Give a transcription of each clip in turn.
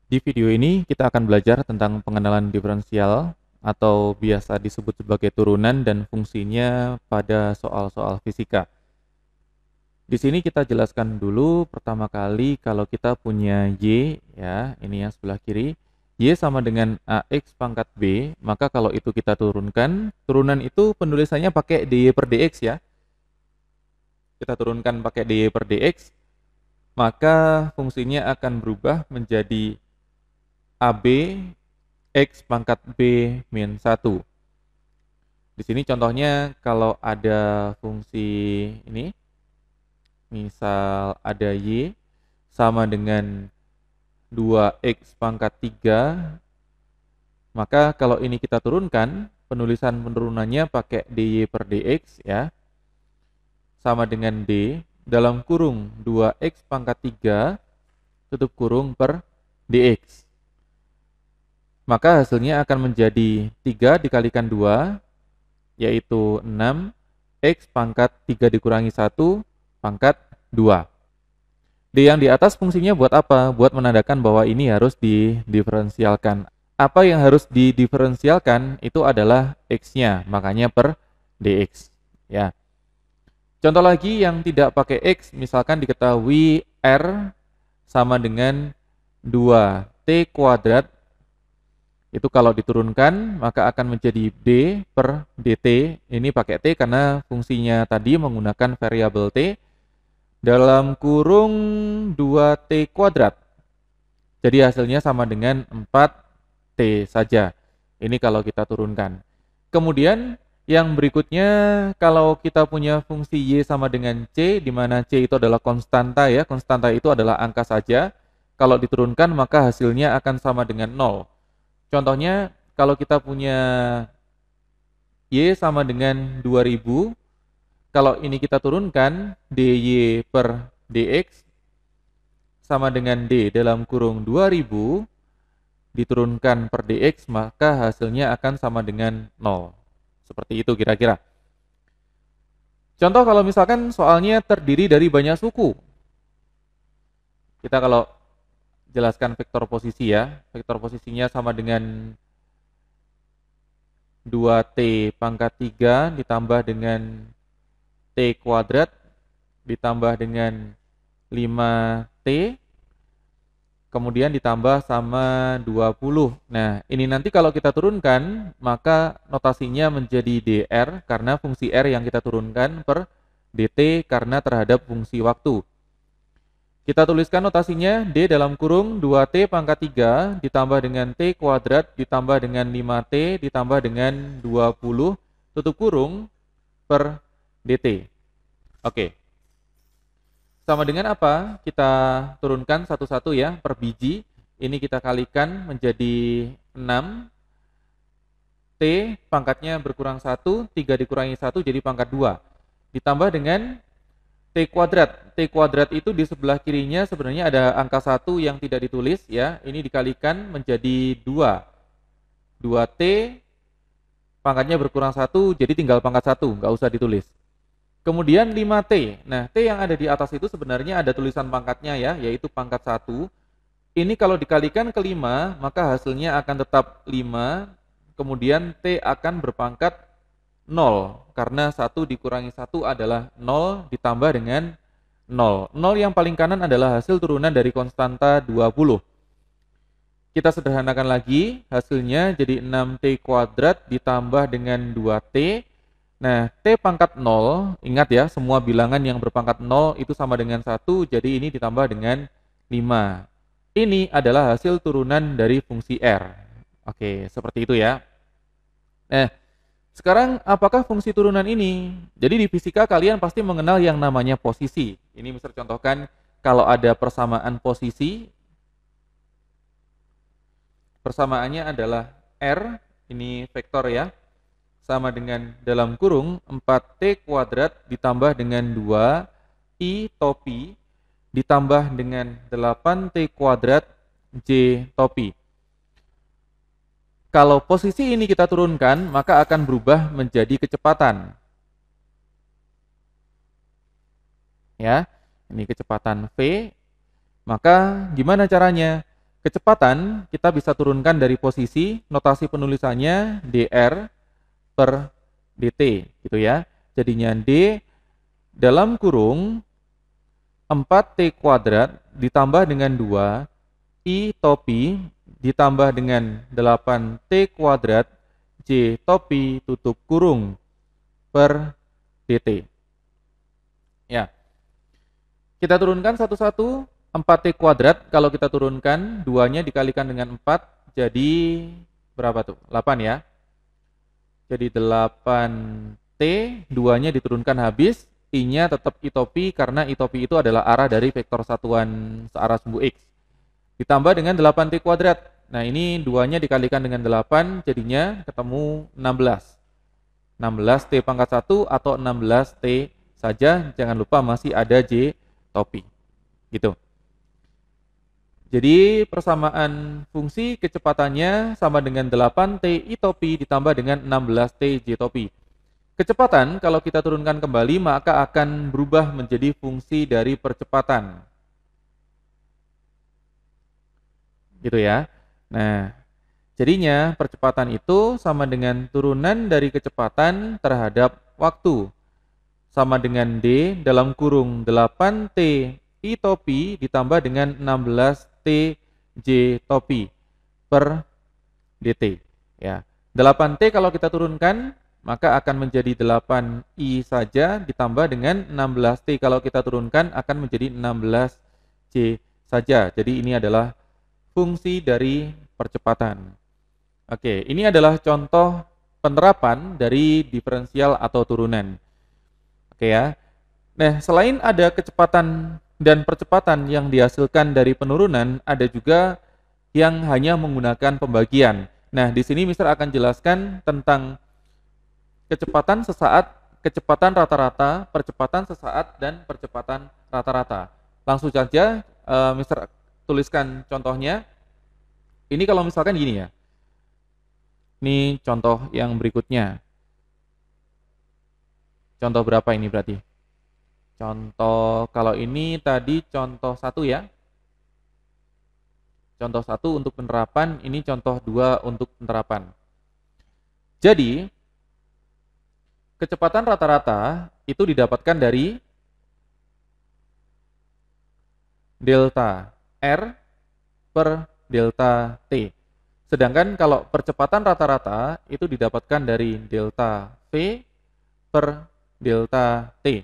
Di video ini kita akan belajar tentang pengenalan diferensial atau biasa disebut sebagai turunan dan fungsinya pada soal-soal fisika. Di sini kita jelaskan dulu pertama kali kalau kita punya Y, ya, ini yang sebelah kiri. Y sama dengan AX pangkat B, maka kalau itu kita turunkan, turunan itu penulisannya pakai dy per dx ya. Kita turunkan pakai dy per dx, maka fungsinya akan berubah menjadi AB X pangkat B min 1. Di sini contohnya kalau ada fungsi ini, misal ada Y sama dengan 2X pangkat 3, maka kalau ini kita turunkan, penulisan penurunannya pakai dy per dx ya, sama dengan D dalam kurung 2X pangkat 3 tutup kurung per dx. Maka hasilnya akan menjadi 3 dikalikan 2, yaitu 6, X pangkat 3 dikurangi 1, pangkat 2. D yang di atas fungsinya buat apa? Buat menandakan bahwa ini harus didiferensialkan. Apa yang harus didiferensialkan itu adalah X-nya, makanya per dx. Ya. Contoh lagi yang tidak pakai X, misalkan diketahui R sama dengan 2T kuadrat, itu kalau diturunkan maka akan menjadi D per dt. Ini pakai T karena fungsinya tadi menggunakan variabel T dalam kurung 2T kuadrat. Jadi hasilnya sama dengan 4T saja. Ini kalau kita turunkan. Kemudian yang berikutnya kalau kita punya fungsi Y sama dengan C, di mana C itu adalah konstanta ya. Konstanta itu adalah angka saja. Kalau diturunkan maka hasilnya akan sama dengan 0. Contohnya, kalau kita punya Y sama dengan 2000, kalau ini kita turunkan, dy per dx sama dengan D dalam kurung 2000, diturunkan per dx, maka hasilnya akan sama dengan 0. Seperti itu kira-kira. Contoh kalau misalkan soalnya terdiri dari banyak suku. Kita kalau jelaskan vektor posisi ya, vektor posisinya sama dengan 2T pangkat 3 ditambah dengan T kuadrat ditambah dengan 5T kemudian ditambah sama 20. Nah, ini nanti kalau kita turunkan, maka notasinya menjadi dr karena fungsi r yang kita turunkan per dt karena terhadap fungsi waktu. Kita tuliskan notasinya D dalam kurung 2T pangkat 3 ditambah dengan T kuadrat ditambah dengan 5T ditambah dengan 20 tutup kurung per dt. Oke. Sama dengan apa? Kita turunkan satu-satu ya per biji. Ini kita kalikan menjadi 6. T pangkatnya berkurang 1, 3 dikurangi 1 jadi pangkat 2. Ditambah dengan T kuadrat. T kuadrat itu di sebelah kirinya sebenarnya ada angka 1 yang tidak ditulis ya. Ini dikalikan menjadi 2. 2T pangkatnya berkurang 1 jadi tinggal pangkat 1, nggak usah ditulis. Kemudian 5T. Nah, T yang ada di atas itu sebenarnya ada tulisan pangkatnya ya, yaitu pangkat 1. Ini kalau dikalikan ke 5, maka hasilnya akan tetap 5. Kemudian T akan berpangkat 0 karena 1 dikurangi 1 adalah 0 ditambah dengan 0. 0 yang paling kanan adalah hasil turunan dari konstanta 20. Kita sederhanakan lagi, hasilnya jadi 6T kuadrat ditambah dengan 2T. Nah, T pangkat 0, ingat ya, semua bilangan yang berpangkat 0 itu sama dengan 1, jadi ini ditambah dengan 5. Ini adalah hasil turunan dari fungsi R. Oke, seperti itu ya. Nah, sekarang apakah fungsi turunan ini? Jadi di fisika kalian pasti mengenal yang namanya posisi. Ini bisa contohkan kalau ada persamaan posisi, persamaannya adalah R, ini vektor ya, sama dengan dalam kurung 4T kuadrat ditambah dengan 2 I topi ditambah dengan 8T kuadrat J topi. Kalau posisi ini kita turunkan, maka akan berubah menjadi kecepatan. Ya, ini kecepatan V. Maka gimana caranya? Kecepatan kita bisa turunkan dari posisi, notasi penulisannya dr per dt gitu ya. Jadinya d dalam kurung 4t kuadrat ditambah dengan 2 I topi ditambah dengan 8t kuadrat J topi tutup kurung per dt. Ya, kita turunkan satu-satu. 4t kuadrat kalau kita turunkan 2-nya dikalikan dengan 4 jadi berapa tuh? 8 ya. Jadi 8t, 2-nya diturunkan habis, I-nya tetap I topi karena I topi itu adalah arah dari vektor satuan searah sumbu X. Ditambah dengan 8t kuadrat. Nah, ini 2-nya dikalikan dengan 8 jadinya ketemu 16. 16t pangkat 1 atau 16t saja, jangan lupa masih ada J topi. Gitu. Jadi persamaan fungsi kecepatannya sama dengan 8t I topi ditambah dengan 16t J topi. Kecepatan kalau kita turunkan kembali maka akan berubah menjadi fungsi dari percepatan. Gitu ya. Nah, jadinya percepatan itu sama dengan turunan dari kecepatan terhadap waktu. Sama dengan D dalam kurung 8t I topi ditambah dengan 16t J topi per dt. Ya. 8t kalau kita turunkan maka akan menjadi 8i saja ditambah dengan 16t kalau kita turunkan akan menjadi 16j saja. Jadi ini adalah fungsi dari percepatan. Oke, ini adalah contoh penerapan dari diferensial atau turunan. Oke ya. Nah, selain ada kecepatan dan percepatan yang dihasilkan dari penurunan, ada juga yang hanya menggunakan pembagian. Nah, di sini Mister akan jelaskan tentang kecepatan sesaat, kecepatan rata-rata, percepatan sesaat, dan percepatan rata-rata. Langsung saja Mister tuliskan contohnya. Ini kalau misalkan gini ya. Ini contoh yang berikutnya. Contoh berapa ini berarti? Contoh, kalau ini tadi contoh 1 ya. Contoh 1 untuk penerapan, ini contoh 2 untuk penerapan. Jadi, kecepatan rata-rata itu didapatkan dari delta R per delta T. Sedangkan kalau percepatan rata-rata itu didapatkan dari delta V per delta T.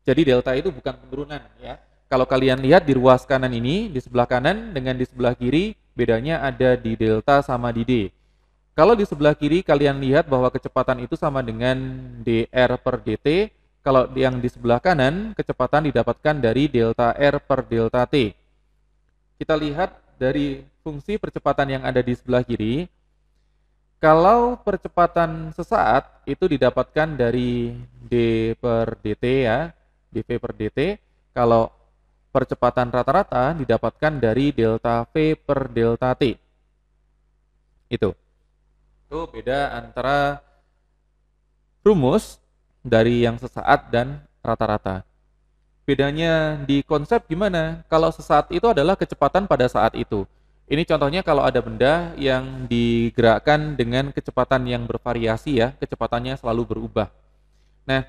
Jadi delta itu bukan penurunan ya. Kalau kalian lihat di ruas kanan ini, di sebelah kanan dengan di sebelah kiri, bedanya ada di delta sama di D. Kalau di sebelah kiri kalian lihat bahwa kecepatan itu sama dengan dr per dt. Kalau yang di sebelah kanan, kecepatan didapatkan dari delta R per delta T. Kita lihat dari fungsi percepatan yang ada di sebelah kiri. Kalau percepatan sesaat itu didapatkan dari d per dt ya, dv per dt. Kalau percepatan rata-rata didapatkan dari delta v per delta t. Itu beda antara rumus dari yang sesaat dan rata-rata. Bedanya di konsep gimana? Kalau sesaat itu adalah kecepatan pada saat itu. Ini contohnya kalau ada benda yang digerakkan dengan kecepatan yang bervariasi ya, kecepatannya selalu berubah. Nah,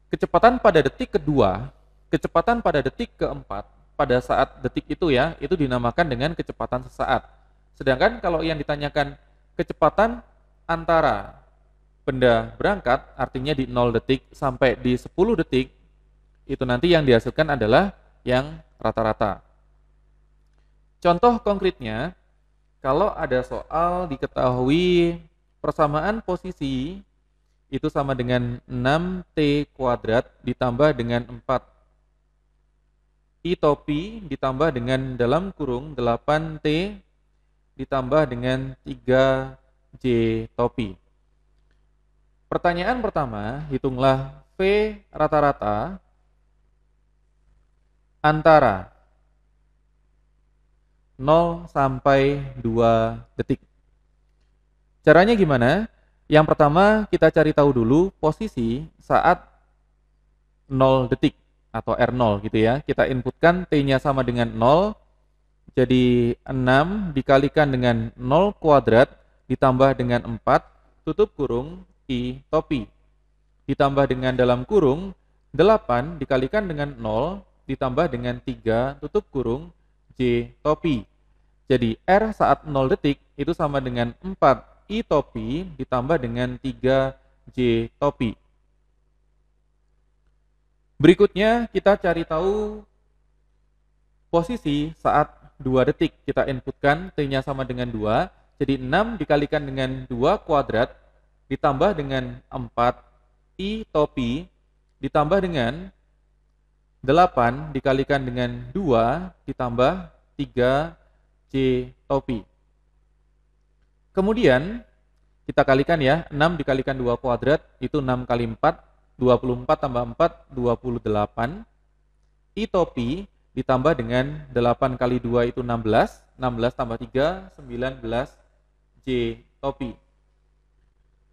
kecepatan pada detik kedua, kecepatan pada detik keempat, pada saat detik itu ya, itu dinamakan dengan kecepatan sesaat. Sedangkan kalau yang ditanyakan kecepatan antara benda berangkat, artinya di 0 detik sampai di 10 detik, itu nanti yang dihasilkan adalah yang rata-rata. Contoh konkretnya, kalau ada soal diketahui persamaan posisi itu sama dengan 6t kuadrat ditambah dengan 4 I topi ditambah dengan dalam kurung 8t ditambah dengan 3j topi. Pertanyaan pertama, hitunglah V rata-rata antara 0 sampai 2 detik. Caranya gimana? Yang pertama kita cari tahu dulu posisi saat 0 detik atau R0 gitu ya. Kita inputkan T-nya sama dengan 0, Jadi 6 dikalikan dengan 0 kuadrat ditambah dengan 4 tutup kurung I topi. Ditambah dengan dalam kurung 8 dikalikan dengan 0 ditambah dengan 3 tutup kurung J topi. Jadi R saat 0 detik itu sama dengan 4 I topi ditambah dengan 3 J topi. Berikutnya kita cari tahu posisi saat 2 detik. Kita inputkan T-nya sama dengan 2. Jadi 6 dikalikan dengan 2 kuadrat ditambah dengan 4 I topi ditambah dengan 8 dikalikan dengan 2 ditambah 3 J topi. Kemudian kita kalikan ya, 6 dikalikan 2 kuadrat itu 6 kali 4, 24 tambah 4, 28. I topi ditambah dengan 8 kali 2 itu 16, 16 tambah 3, 19 J topi.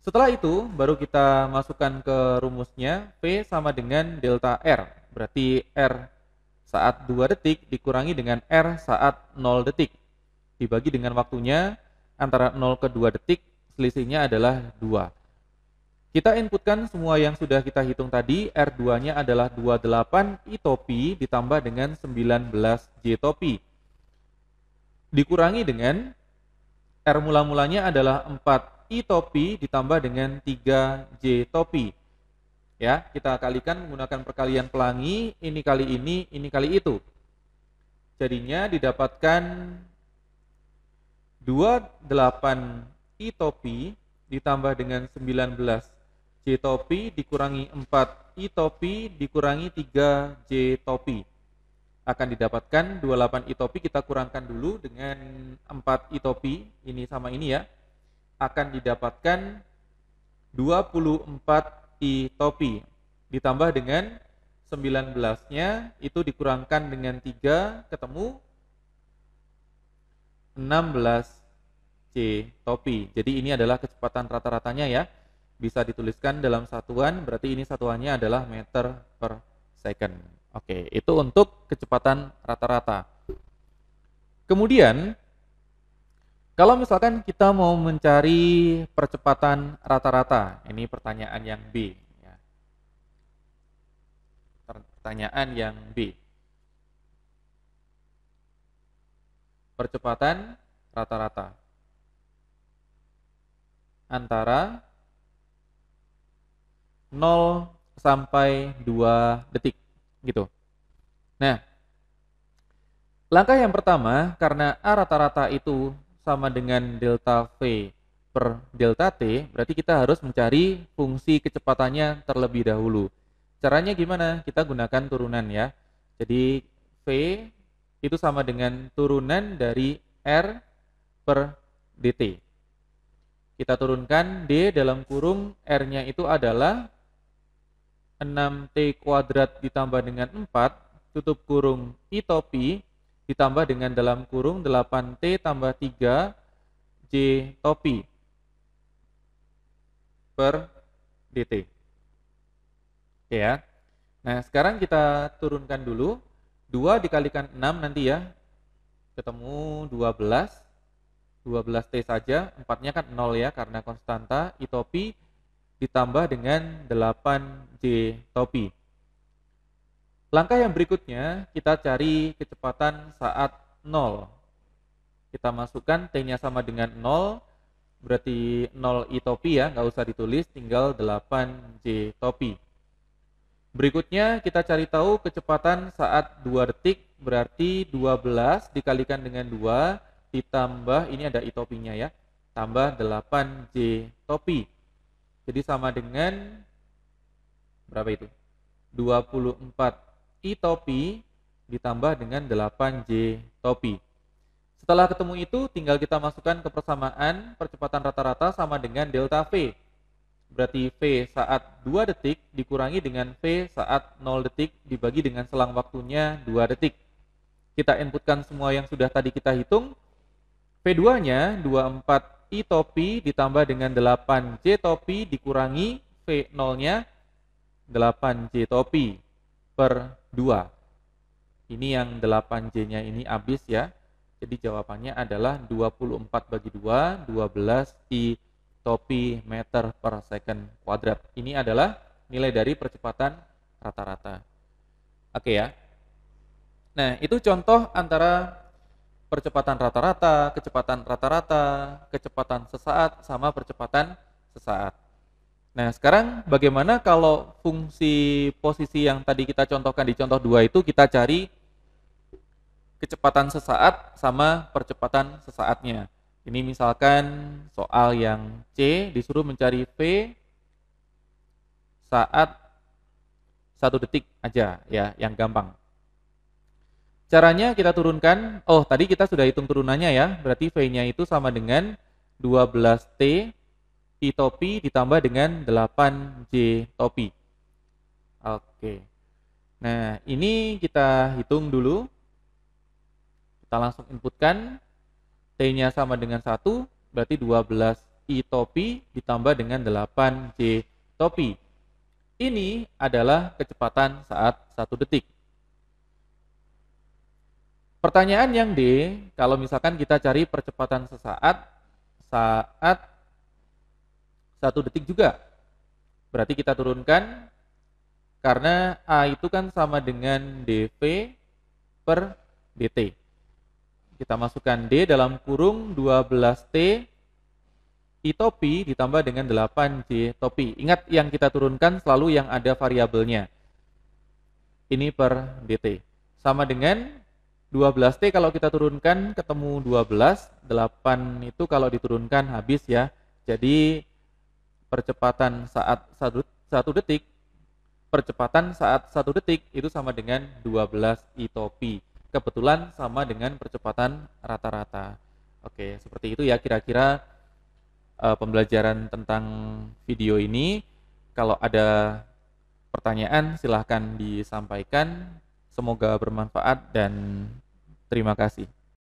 Setelah itu baru kita masukkan ke rumusnya, P sama dengan delta R. Berarti R saat 2 detik dikurangi dengan R saat 0 detik. Dibagi dengan waktunya antara 0 ke 2 detik, selisihnya adalah 2. Kita inputkan semua yang sudah kita hitung tadi, R2-nya adalah 28 I topi ditambah dengan 19 J topi. Dikurangi dengan R mula-mulanya adalah 4 I topi ditambah dengan 3 J topi. Ya, kita kalikan menggunakan perkalian pelangi, ini kali itu. Jadinya didapatkan 28 I topi ditambah dengan 19 J topi dikurangi 4 I topi dikurangi 3 J topi. Akan didapatkan 28 I topi kita kurangkan dulu dengan 4 I topi, ini sama ini ya. Akan didapatkan 24 I topi ditambah dengan 19-nya itu dikurangkan dengan 3 ketemu 16 J topi. Jadi ini adalah kecepatan rata-ratanya ya. Bisa dituliskan dalam satuan, berarti ini satuannya adalah meter per second. Oke, itu untuk kecepatan rata-rata. Kemudian, kalau misalkan kita mau mencari percepatan rata-rata, ini pertanyaan yang B. Ya. Pertanyaan yang B. Percepatan rata-rata antara 0 sampai 2 detik gitu. Nah, langkah yang pertama karena A rata-rata itu sama dengan delta V per delta T, berarti kita harus mencari fungsi kecepatannya terlebih dahulu. Caranya gimana? Kita gunakan turunan ya. Jadi V itu sama dengan turunan dari R per dt. Kita turunkan D dalam kurung R-nya itu adalah 6T kuadrat ditambah dengan 4 tutup kurung I topi ditambah dengan dalam kurung 8T tambah 3 J topi per dt. Oke ya. Nah, sekarang kita turunkan dulu. 2 dikalikan 6 nanti ya. Ketemu 12. 12T saja, 4-nya kan 0 ya karena konstanta, I topi ditambah dengan 8J topi. Langkah yang berikutnya, kita cari kecepatan saat 0. Kita masukkan T-nya sama dengan 0, berarti 0 I topi ya, nggak usah ditulis, tinggal 8J topi. Berikutnya kita cari tahu kecepatan saat 2 detik, berarti 12 dikalikan dengan 2, ditambah, ini ada I topinya ya, tambah 8J topi. Jadi sama dengan, berapa itu? 24 I topi ditambah dengan 8J topi. Setelah ketemu itu, tinggal kita masukkan ke persamaan percepatan rata-rata sama dengan delta V. Berarti V saat 2 detik dikurangi dengan V saat 0 detik dibagi dengan selang waktunya 2 detik. Kita inputkan semua yang sudah tadi kita hitung. V2-nya 24 I topi ditambah dengan 8J topi dikurangi V0-nya 8J topi per 2. Ini yang 8J-nya ini habis ya. Jadi jawabannya adalah 24 bagi 2, 12 I topi meter per second kuadrat. Ini adalah nilai dari percepatan rata-rata. Oke ya. Nah, itu contoh antara percepatan rata-rata, kecepatan sesaat, sama percepatan sesaat. Nah, sekarang bagaimana kalau fungsi posisi yang tadi kita contohkan di contoh 2 itu kita cari kecepatan sesaat sama percepatan sesaatnya. Ini misalkan soal yang C disuruh mencari V saat 1 detik aja ya, yang gampang. Caranya kita turunkan, tadi kita sudah hitung turunannya ya, berarti V-nya itu sama dengan 12T I topi ditambah dengan 8J topi. Oke. Nah, ini kita hitung dulu. Kita langsung inputkan. T-nya sama dengan 1, berarti 12 I topi ditambah dengan 8J topi. Ini adalah kecepatan saat 1 detik. Pertanyaan yang D, kalau misalkan kita cari percepatan sesaat saat 1 detik juga. Berarti kita turunkan, karena A itu kan sama dengan dV per dt. Kita masukkan D dalam kurung 12T I topi ditambah dengan 8J topi. Ingat yang kita turunkan selalu yang ada variabelnya. Ini per dt. Sama dengan 12T kalau kita turunkan ketemu 12, 8 itu kalau diturunkan habis ya. Jadi percepatan saat 1 detik, percepatan saat 1 detik itu sama dengan 12 I topi. Kebetulan sama dengan percepatan rata-rata. Oke, seperti itu ya kira-kira pembelajaran tentang video ini. Kalau ada pertanyaan silahkan disampaikan. Semoga bermanfaat dan terima kasih.